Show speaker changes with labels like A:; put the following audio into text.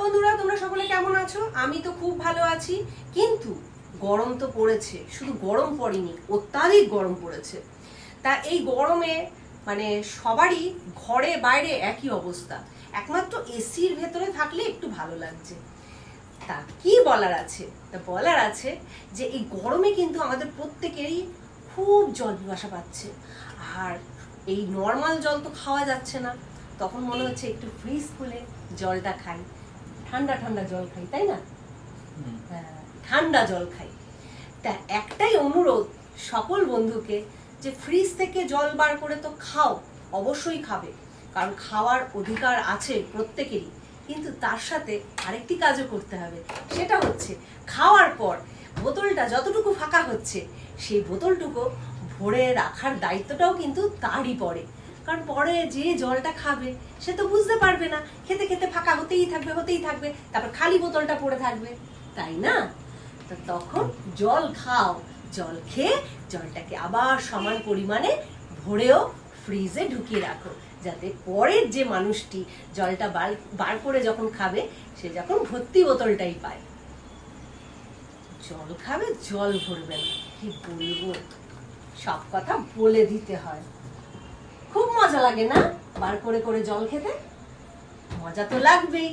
A: বন্ধুরা, তোমরা সকলে কেমন আছো? আমি তো খুব ভালো আছি, কিন্তু গরম তো পড়েছে। শুধু গরম পড়েনি, অত্যাধিক গরম পড়েছে। তা এই গরমে মানে সবারই ঘরে বাইরে একই অবস্থা, একমাত্র এসির ভেতরে থাকলে একটু ভালো লাগছে। তা কি বলার আছে? তা বলার আছে যে এই গরমে কিন্তু আমাদের প্রত্যেকেরই খুব জল পিপাসা পাচ্ছে। আর এই নর্মাল জল তো খাওয়া যাচ্ছে না, তখন মনে হচ্ছে একটু ফ্রিজ খুলে জলটা খাই, ঠান্ডা ঠান্ডা জল খাই, তাই না? হ্যাঁ, ঠান্ডা জল খাই। তা একটাই অনুরোধ সকল বন্ধুকে, যে ফ্রিজ থেকে জল বার করে তো খাও, অবশ্যই খাবে, কারণ খাওয়ার অধিকার আছে প্রত্যেকেরই। কিন্তু তার সাথে আরেকটি কাজও করতে হবে, সেটা হচ্ছে খাওয়ার পর বোতলটা যতটুকু ফাঁকা হচ্ছে সেই বোতলটুকু ভরে রাখার দায়িত্বটাও কিন্তু তারই পড়ে। কারণ পরে যে জলটা খাবে সে তো বুঝতে পারবে না, খেতে খেতে ফাঁকা হতেই থাকবে, তারপর খালি বোতলটা পড়ে থাকবে, তাই না? তো তখন জল খাও, জল খেয়ে জলটাকে আবার সমান পরিমাণে ভরেও ফ্রিজে ঢুকিয়ে রাখো, যাতে পরের যে মানুষটি জলটা বার করে যখন খাবে সে যখন ভর্তি বোতলটাই পায়। জল খাবে, জল ভরবে না, কি বলবো, সব কথা বলে দিতে হয়। খুব মজা লাগে না বার করে করে জল খেতে? মজা তো লাগবেই।